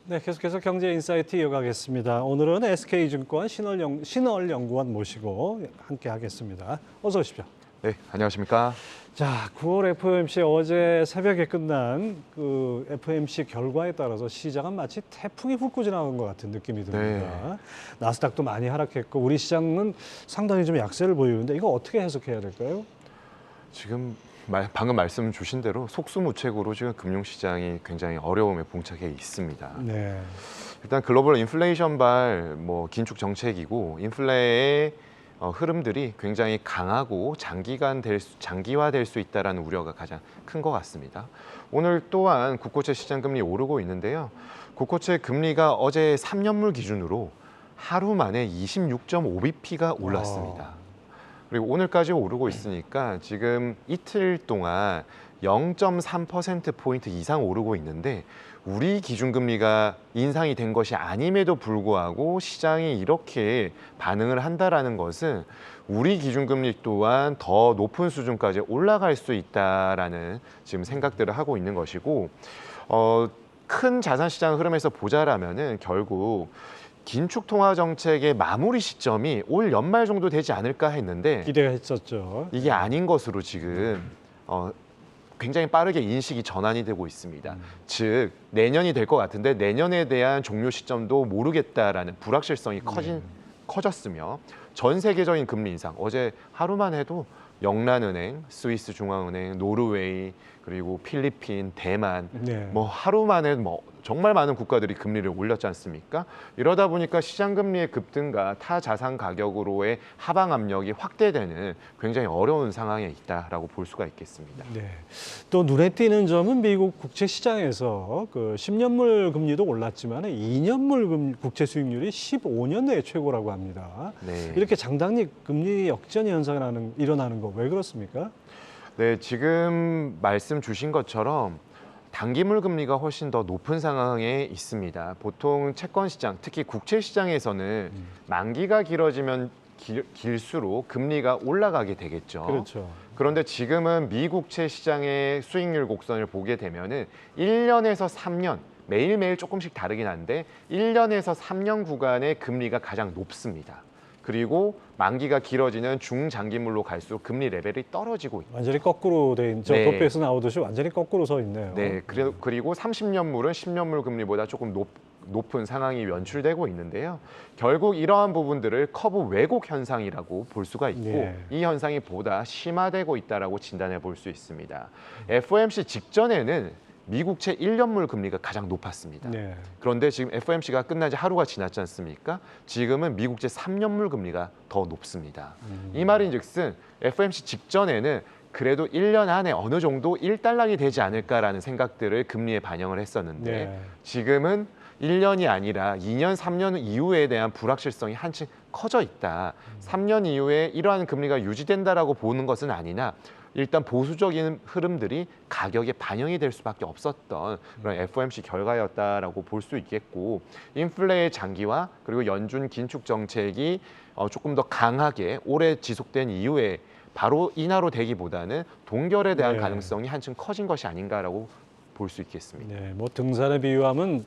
네, 계속해서 경제 인사이트 이어가겠습니다. 오늘은 SK증권 신월연구원 모시고 함께 하겠습니다. 어서 오십시오. 네, 안녕하십니까? 자, 9월 FOMC 어제 새벽에 끝난 그 FOMC 결과에 따라서 시장은 마치 태풍이 훑고 지나간 것 같은 느낌이 듭니다. 네. 나스닥도 많이 하락했고 우리 시장은 상당히 좀 약세를 보이는데 이거 어떻게 해석해야 될까요? 지금 방금 말씀 주신 대로 속수무책으로 지금 금융시장이 굉장히 어려움에 봉착해 있습니다. 네. 일단 글로벌 인플레이션발 긴축 정책이고 인플레의 흐름들이 굉장히 강하고 장기화될 수 있다는 우려가 가장 큰 것 같습니다. 오늘 또한 국고채 시장 금리 오르고 있는데요. 국고채 금리가 어제 3년물 기준으로 하루 만에 26.5bp가 올랐습니다. 그리고 오늘까지 오르고 있으니까 지금 이틀 동안 0.3%포인트 이상 오르고 있는데 우리 기준금리가 인상이 된 것이 아님에도 불구하고 시장이 이렇게 반응을 한다는 것은 우리 기준금리 또한 더 높은 수준까지 올라갈 수 있다라는 지금 생각들을 하고 있는 것이고 큰 자산시장 흐름에서 보자라면은 결국 긴축 통화 정책의 마무리 시점이 올 연말 정도 되지 않을까 했는데 기대가 했었죠. 이게 아닌 것으로 지금 굉장히 빠르게 인식이 전환이 되고 있습니다. 즉 내년이 될 것 같은데 내년에 대한 종료 시점도 모르겠다라는 불확실성이 커졌으며 전 세계적인 금리 인상 어제 하루만 해도 영란은행, 스위스 중앙은행, 노르웨이 그리고 필리핀, 대만 하루 만에 정말 많은 국가들이 금리를 올렸지 않습니까? 이러다 보니까 시장 금리의 급등과 타 자산 가격으로의 하방 압력이 확대되는 굉장히 어려운 상황에 있다라고 볼 수가 있겠습니다. 네. 또 눈에 띄는 점은 미국 국채 시장에서 그 10년물 금리도 올랐지만 2년물 국채 수익률이 15년 내에 최고라고 합니다. 네. 이렇게 장단기 금리 역전 현상이 일어나는 거 왜 그렇습니까? 네, 지금 말씀 주신 것처럼 단기물 금리가 훨씬 더 높은 상황에 있습니다. 보통 채권 시장, 특히 국채 시장에서는 만기가 길어지면 길수록 금리가 올라가게 되겠죠. 그렇죠. 그런데 지금은 미국채 시장의 수익률 곡선을 보게 되면은 1년에서 3년, 매일매일 조금씩 다르긴 한데 1년에서 3년 구간의 금리가 가장 높습니다. 그리고 만기가 길어지는 중장기물로 갈수록 금리 레벨이 떨어지고 있다. 완전히 거꾸로 돼 있죠. 네. 도표에서 나오듯이 완전히 거꾸로 서 있네요. 네, 그리고 30년물은 10년물 금리보다 조금 높은 상황이 연출되고 있는데요. 결국 이러한 부분들을 커브 왜곡 현상이라고 볼 수가 있고 이 현상이 보다 심화되고 있다라고 진단해 볼 수 있습니다. FOMC 직전에는 미국채 1년물 금리가 가장 높았습니다. 네. 그런데 지금 FOMC가 끝난 지 하루가 지났지 않습니까? 지금은 미국채 3년물 금리가 더 높습니다. 이 말인즉슨 FOMC 직전에는 그래도 1년 안에 어느 정도 일단락이 되지 않을까라는 생각들을 금리에 반영을 했었는데 지금은 1년이 아니라 2년, 3년 이후에 대한 불확실성이 한층 커져 있다. 3년 이후에 이러한 금리가 유지된다라고 보는 것은 아니나 일단 보수적인 흐름들이 가격에 반영이 될 수밖에 없었던 그런 FOMC 결과였다라고 볼 수 있겠고 인플레의 장기화 그리고 연준 긴축 정책이 조금 더 강하게 오래 지속된 이후에 바로 인하로 되기보다는 동결에 대한 가능성이 한층 커진 것이 아닌가라고 볼 수 있겠습니다. 네, 등산에 비유하면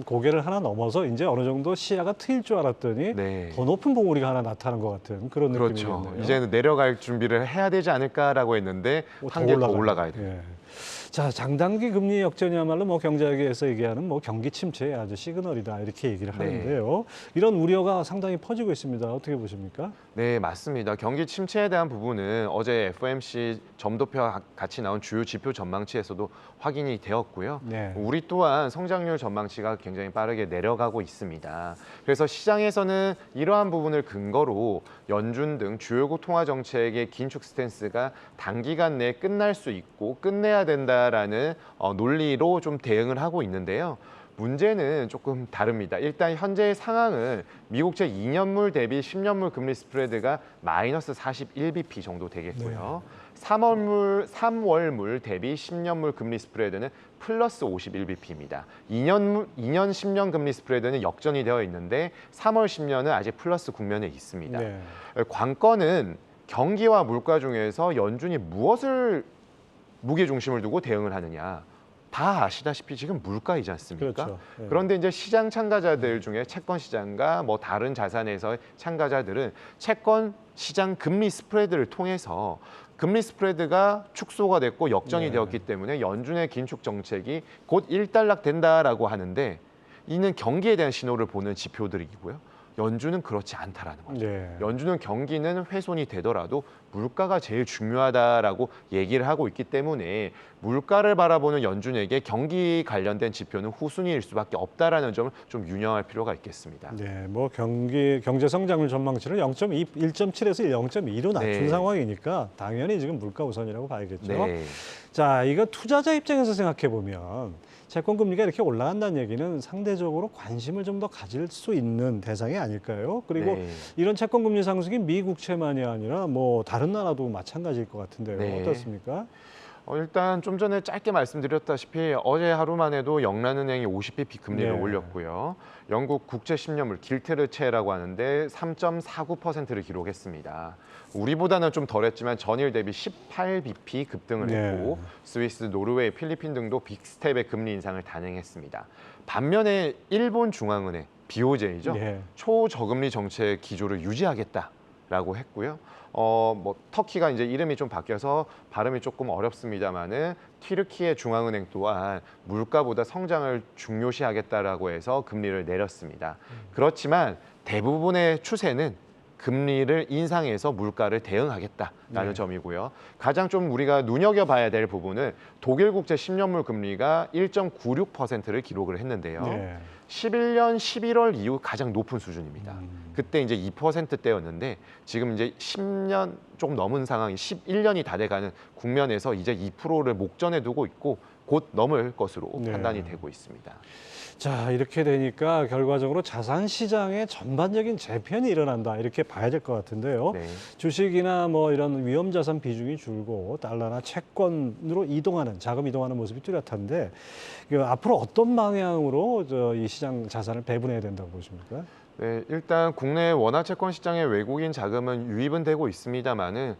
고개를 하나 넘어서 이제 어느 정도 시야가 트일 줄 알았더니 더 높은 봉우리가 하나 나타난 것 같은 그런 느낌이겠네요. 그렇죠. 이제는 내려갈 준비를 해야 되지 않을까라고 했는데 한 개 더 올라가야 돼요. 자, 장단기 금리 역전이야말로 경제학에서 얘기하는 경기 침체의 아주 시그널이다 이렇게 얘기를 하는데요. 이런 우려가 상당히 퍼지고 있습니다. 어떻게 보십니까? 네, 맞습니다. 경기 침체에 대한 부분은 어제 FOMC 점도표와 같이 나온 주요 지표 전망치에서도 확인이 되었고요. 우리 또한 성장률 전망치가 굉장히 빠르게 내려가고 있습니다. 그래서 시장에서는 이러한 부분을 근거로 연준 등 주요 통화 정책의 긴축 스탠스가 단기간 내에 끝날 수 있고 끝내야 된다라는 논리로 좀 대응을 하고 있는데요. 문제는 조금 다릅니다. 일단 현재의 상황은 미국채 2년물 대비 10년물 금리 스프레드가 마이너스 41bp 정도 되겠고요. 3월물 대비 10년물 금리 스프레드는 플러스 51bp입니다. 2년 10년 금리 스프레드는 역전이 되어 있는데 3월 10년은 아직 플러스 국면에 있습니다. 관건은 경기와 물가 중에서 연준이 무엇을 무게중심을 두고 대응을 하느냐. 다 아시다시피 지금 물가이지 않습니까? 그렇죠. 예. 그런데 이제 시장 참가자들 중에 채권 시장과 뭐 다른 자산에서 참가자들은 채권 시장 금리 스프레드를 통해서 금리 스프레드가 축소가 됐고 역전이 네. 되었기 때문에 연준의 긴축 정책이 곧 일단락 된다라고 하는데 이는 경기에 대한 신호를 보는 지표들이고요. 연준은 그렇지 않다라는 거죠. 네. 연준은 경기는 훼손이 되더라도 물가가 제일 중요하다라고 얘기를 하고 있기 때문에 물가를 바라보는 연준에게 경기 관련된 지표는 후순위일 수밖에 없다라는 점을 좀 유념할 필요가 있겠습니다. 네, 뭐 경제 성장률 전망치를 0.2, 1.7에서 0.2로 낮춘 네. 상황이니까 당연히 지금 물가 우선이라고 봐야겠죠. 네. 자, 이거 투자자 입장에서 생각해 보면 채권 금리가 이렇게 올라간다는 얘기는 상대적으로 관심을 좀 더 가질 수 있는 대상이 아닐까요? 그리고 네. 이런 채권 금리 상승이 미 국채만이 아니라 뭐 다른 나라도 마찬가지일 것 같은데요. 네. 어떻습니까? 일단 좀 전에 짧게 말씀드렸다시피 어제 하루만 해도 영란은행이 50bp 금리를 네. 올렸고요. 영국 국채 10년물 길테르체라고 하는데 3.49%를 기록했습니다. 우리보다는 좀 덜했지만 전일 대비 18bp 급등을 네. 했고 스위스, 노르웨이, 필리핀 등도 빅스텝의 금리 인상을 단행했습니다. 반면에 일본 중앙은행, BOJ죠. 네. 초저금리 정책 기조를 유지하겠다라고 했고요. 뭐 터키가 이제 이름이 좀 바뀌어서 발음이 조금 어렵습니다만은 튀르키예 중앙은행 또한 물가보다 성장을 중요시하겠다라고 해서 금리를 내렸습니다. 그렇지만 대부분의 추세는 금리를 인상해서 물가를 대응하겠다라는 네. 점이고요. 가장 좀 우리가 눈여겨봐야 될 부분은 독일 국채 10년물 금리가 1.96%를 기록을 했는데요. 네. 11년 11월 이후 가장 높은 수준입니다. 그때 이제 2%대였는데 지금 이제 10년 조금 넘은 상황이 11년이 다 돼가는 국면에서 이제 2%를 목전에 두고 있고 곧 넘을 것으로 네. 판단이 되고 있습니다. 자, 이렇게 되니까 결과적으로 자산 시장의 전반적인 재편이 일어난다 이렇게 봐야 될 것 같은데요. 네. 주식이나 뭐 이런 위험 자산 비중이 줄고 달러나 채권으로 이동하는 자금 이동하는 모습이 뚜렷한데 앞으로 어떤 방향으로 이 시장 자산을 배분해야 된다고 보십니까? 네, 일단 국내 원화 채권 시장의 외국인 자금은 유입은 되고 있습니다만은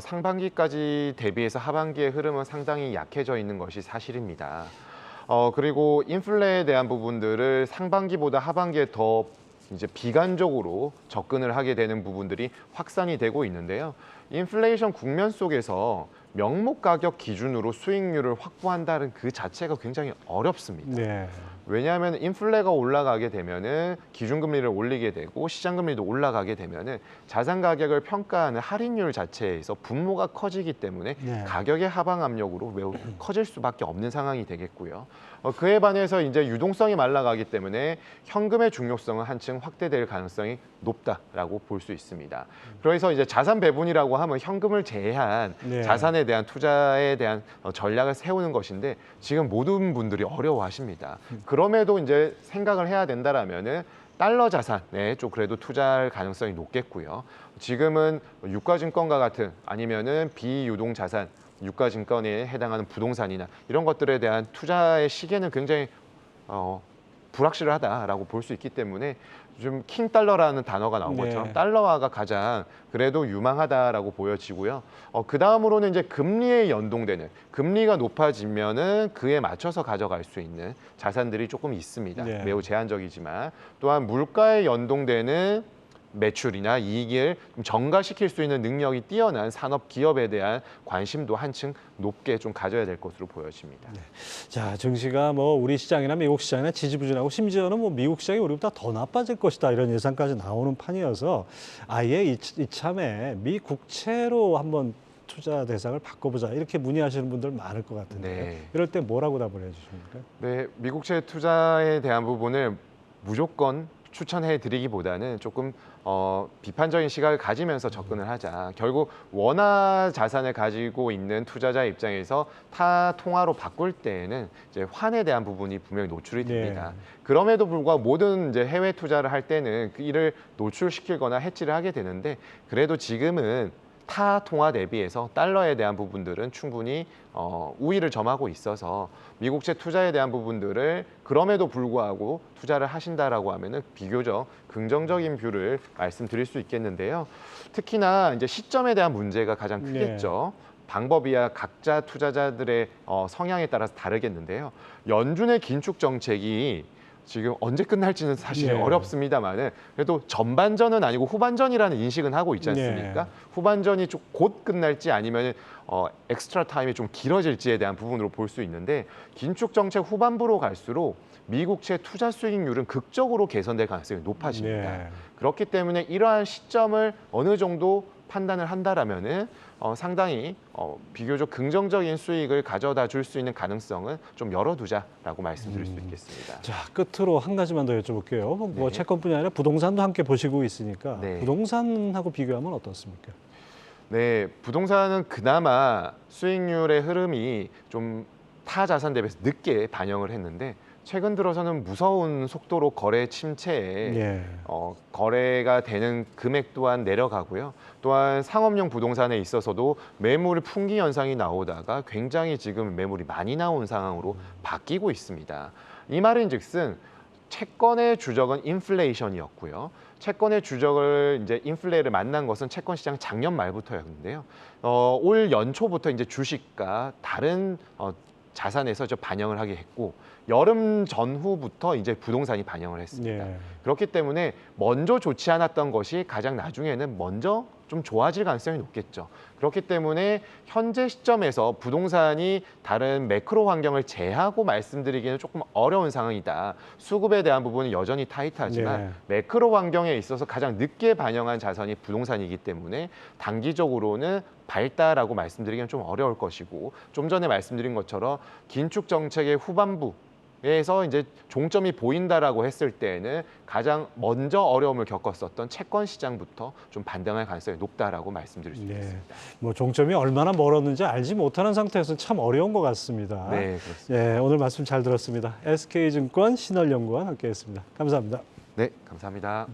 상반기까지 대비해서 하반기의 흐름은 상당히 약해져 있는 것이 사실입니다. 그리고 인플레에 대한 부분들을 상반기보다 하반기에 더 이제 비관적으로 접근을 하게 되는 부분들이 확산이 되고 있는데요. 인플레이션 국면 속에서 명목 가격 기준으로 수익률을 확보한다는 그 자체가 굉장히 어렵습니다. 네. 왜냐하면 인플레가 올라가게 되면은 기준금리를 올리게 되고 시장금리도 올라가게 되면은 자산 가격을 평가하는 할인율 자체에서 분모가 커지기 때문에 네. 가격의 하방 압력으로 매우 커질 수밖에 없는 상황이 되겠고요. 그에 반해서 이제 유동성이 말라가기 때문에 현금의 중요성은 한층 확대될 가능성이 높다라고 볼 수 있습니다. 그래서 이제 자산 배분이라고 하면 현금을 제외한 네. 자산에 대한 투자에 대한 전략을 세우는 것인데 지금 모든 분들이 어려워하십니다. 그럼에도 이제 생각을 해야 된다라면은 달러 자산에 좀 그래도 투자할 가능성이 높겠고요. 지금은 유가증권과 같은 아니면은 비유동 자산, 유가증권에 해당하는 부동산이나 이런 것들에 대한 투자의 시기에는 굉장히 불확실하다라고 볼 수 있기 때문에 좀 킹달러라는 단어가 나온 것처럼 네. 달러화가 가장 그래도 유망하다라고 보여지고요. 그 다음으로는 이제 금리에 연동되는 금리가 높아지면은 그에 맞춰서 가져갈 수 있는 자산들이 조금 있습니다. 네. 매우 제한적이지만 또한 물가에 연동되는 매출이나 이익을 좀 전가시킬 수 있는 능력이 뛰어난 산업 기업에 대한 관심도 한층 높게 좀 가져야 될 것으로 보여집니다. 자, 증시가 뭐 우리 시장이나 미국 시장이나 지지부진하고 심지어는 뭐 미국 시장이 우리보다 더 나빠질 것이다 이런 예상까지 나오는 판이어서 아예 이참에 미 국채로 한번 투자 대상을 바꿔보자 이렇게 문의하시는 분들 많을 것 같은데 네. 이럴 때 뭐라고 답을 해주십니까? 네, 미국채 투자에 대한 부분을 무조건 추천해 드리기보다는 조금 비판적인 시각을 가지면서 접근을 하자. 결국 원화 자산을 가지고 있는 투자자 입장에서 타 통화로 바꿀 때에는 이제 환에 대한 부분이 분명히 노출이 됩니다. 네. 그럼에도 불구하고 모든 이제 해외 투자를 할 때는 그 이를 노출시키거나 해지를 하게 되는데 그래도 지금은 타 통화 대비해서 달러에 대한 부분들은 충분히 우위를 점하고 있어서 미국채 투자에 대한 부분들을 그럼에도 불구하고 투자를 하신다라고 하면은 비교적 긍정적인 뷰를 말씀드릴 수 있겠는데요. 특히나 이제 시점에 대한 문제가 가장 크겠죠. 방법이야 각자 투자자들의 성향에 따라서 다르겠는데요. 연준의 긴축 정책이 지금 언제 끝날지는 사실 네. 어렵습니다만은 그래도 전반전은 아니고 후반전이라는 인식은 하고 있지 않습니까? 네. 후반전이 좀 곧 끝날지 아니면 엑스트라 타임이 좀 길어질지에 대한 부분으로 볼 수 있는데 긴축 정책 후반부로 갈수록 미국채 투자 수익률은 극적으로 개선될 가능성이 높아집니다. 네. 그렇기 때문에 이러한 시점을 어느 정도 판단을 한다라면은 상당히 비교적 긍정적인 수익을 가져다 줄 수 있는 가능성은 좀 열어두자라고 말씀드릴 수 있겠습니다. 자, 끝으로 한 가지만 더 여쭤볼게요. 뭐 네. 채권뿐이 아니라 부동산도 함께 보시고 있으니까 네. 부동산하고 비교하면 어떻습니까? 네, 부동산은 그나마 수익률의 흐름이 좀 타 자산 대비해서 늦게 반영을 했는데 최근 들어서는 무서운 속도로 거래 침체에 예. 거래가 되는 금액 또한 내려가고요. 또한 상업용 부동산에 있어서도 매물 풍기 현상이 나오다가 굉장히 지금 매물이 많이 나온 상황으로 바뀌고 있습니다. 이 말인즉슨 채권의 주적은 인플레이션이었고요. 채권의 주적을 이제 인플레를 만난 것은 채권 시장 작년 말부터였는데요. 올 연초부터 이제 주식과 다른 자산에서 좀 반영을 하게 했고 여름 전후부터 이제 부동산이 반영을 했습니다. 예. 그렇기 때문에 먼저 좋지 않았던 것이 가장 나중에는 먼저 좀 좋아질 가능성이 높겠죠. 그렇기 때문에 현재 시점에서 부동산이 다른 매크로 환경을 제하고 말씀드리기는 조금 어려운 상황이다. 수급에 대한 부분은 여전히 타이트하지만 예. 매크로 환경에 있어서 가장 늦게 반영한 자산이 부동산이기 때문에 단기적으로는 밝다라고 말씀드리기는 좀 어려울 것이고 좀 전에 말씀드린 것처럼 긴축 정책의 후반부에서 이제 종점이 보인다라고 했을 때에는 가장 먼저 어려움을 겪었었던 채권 시장부터 좀 반등할 가능성이 높다라고 말씀드릴 수 네. 있겠습니다. 뭐 종점이 얼마나 멀었는지 알지 못하는 상태에서 참 어려운 것 같습니다. 네, 그렇습니다. 예, 오늘 말씀 잘 들었습니다. SK증권 신월연구원 함께했습니다. 감사합니다. 네, 감사합니다.